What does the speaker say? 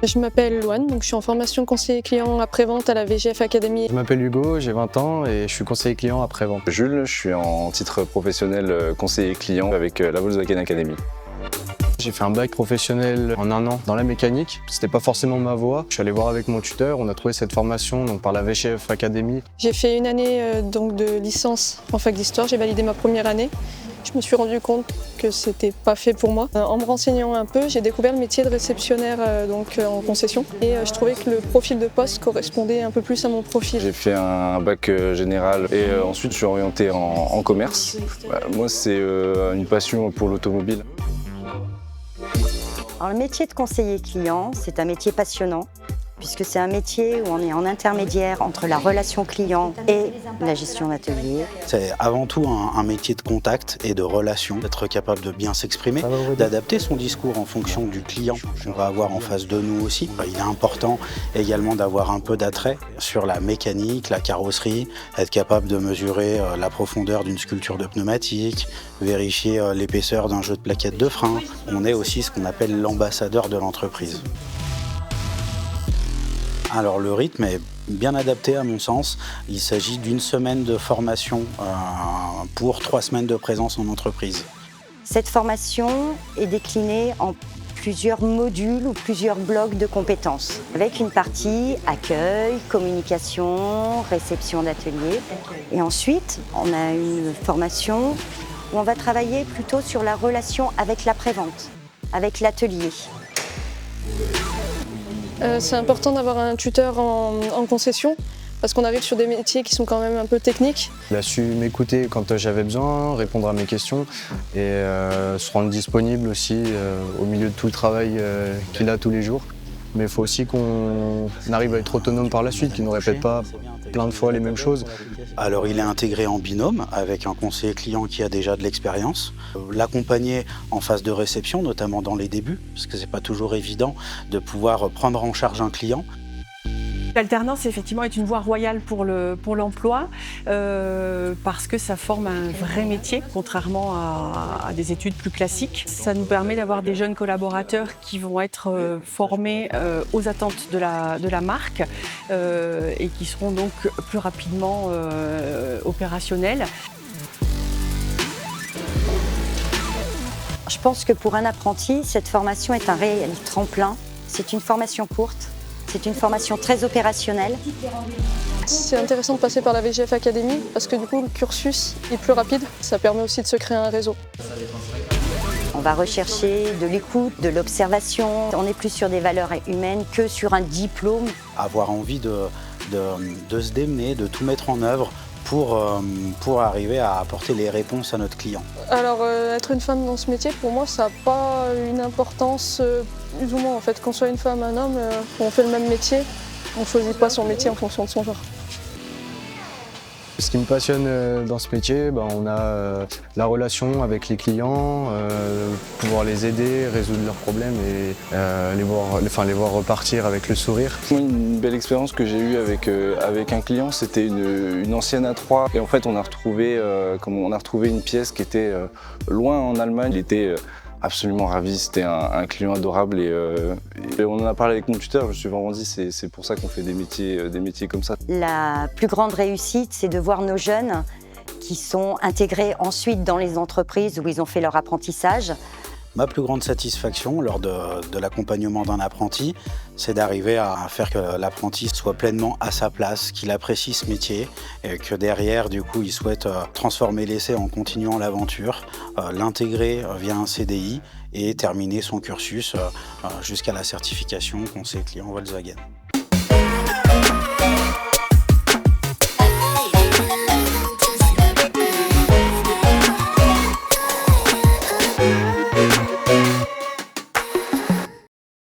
Je m'appelle Loane, donc je suis en formation conseiller client après-vente à la VGF Academy. Je m'appelle Hugo, j'ai 20 ans et je suis conseiller client après-vente. Jules, je suis en titre professionnel conseiller client avec la Volkswagen Academy. J'ai fait un bac professionnel en 1 an dans la mécanique. C'était pas forcément ma voie. Je suis allé voir avec mon tuteur, on a trouvé cette formation donc par la VGF Academy. J'ai fait une année donc de licence en fac d'histoire, j'ai validé ma première année. Je me suis rendu compte que c'était pas fait pour moi. En me renseignant un peu, j'ai découvert le métier de réceptionnaire en concession et je trouvais que le profil de poste correspondait un peu plus à mon profil. J'ai fait un bac général et ensuite je suis orienté en commerce. Moi c'est une passion pour l'automobile. Alors, le métier de conseiller client, c'est un métier passionnant puisque c'est un métier où on est en intermédiaire entre la relation client et la gestion d'atelier. C'est avant tout un métier de contact et de relation, d'être capable de bien s'exprimer, d'adapter son discours en fonction du client qu'on va avoir en face de nous aussi. Il est important également d'avoir un peu d'attrait sur la mécanique, la carrosserie, être capable de mesurer la profondeur d'une sculpture de pneumatique, vérifier l'épaisseur d'un jeu de plaquettes de frein. On est aussi ce qu'on appelle l'ambassadeur de l'entreprise. Alors le rythme est bien adapté à mon sens. Il s'agit d'une semaine de formation pour 3 semaines de présence en entreprise. Cette formation est déclinée en plusieurs modules ou plusieurs blocs de compétences, avec une partie accueil, communication, réception d'atelier. Et ensuite, on a une formation où on va travailler plutôt sur la relation avec l'après-vente, avec l'atelier. C'est important d'avoir un tuteur en concession parce qu'on arrive sur des métiers qui sont quand même un peu techniques. Il a su m'écouter quand j'avais besoin, répondre à mes questions et se rendre disponible aussi au milieu de tout le travail qu'il a tous les jours. Mais il faut aussi qu'on arrive à être autonome par la suite, qu'il ne répète pas plein de fois les mêmes choses. Alors il est intégré en binôme avec un conseiller client qui a déjà de l'expérience. L'accompagner en phase de réception, notamment dans les débuts, parce que c'est pas toujours évident de pouvoir prendre en charge un client. L'alternance, effectivement, est une voie royale pour l'emploi parce que ça forme un vrai métier, contrairement à des études plus classiques. Ça nous permet d'avoir des jeunes collaborateurs qui vont être formés aux attentes de la marque et qui seront donc plus rapidement opérationnels. Je pense que pour un apprenti, cette formation est un réel tremplin. C'est une formation courte. C'est une formation très opérationnelle. C'est intéressant de passer par la VGF Academy parce que du coup le cursus est plus rapide. Ça permet aussi de se créer un réseau. On va rechercher de l'écoute, de l'observation. On est plus sur des valeurs humaines que sur un diplôme. Avoir envie de se démener, de tout mettre en œuvre pour arriver à apporter les réponses à notre client. Alors être une femme dans ce métier, pour moi, ça n'a pas une importance plus ou moins. En fait, qu'on soit une femme, un homme, on fait le même métier. On ne choisit pas son métier en fonction de son genre. Ce qui me passionne dans ce métier, on a la relation avec les clients, pouvoir les aider, résoudre leurs problèmes et les voir repartir avec le sourire. Une belle expérience que j'ai eue avec un client, c'était une ancienne A3 et en fait on a retrouvé une pièce qui était loin en Allemagne. Il était absolument ravi, c'était un client adorable et on en a parlé avec mon tuteur, je me suis vraiment dit c'est pour ça qu'on fait des métiers comme ça. La plus grande réussite, c'est de voir nos jeunes qui sont intégrés ensuite dans les entreprises où ils ont fait leur apprentissage. Ma plus grande satisfaction lors de l'accompagnement d'un apprenti, c'est d'arriver à faire que l'apprenti soit pleinement à sa place, qu'il apprécie ce métier et que derrière, du coup, il souhaite transformer l'essai en continuant l'aventure, l'intégrer via un CDI et terminer son cursus jusqu'à la certification conseiller client Volkswagen.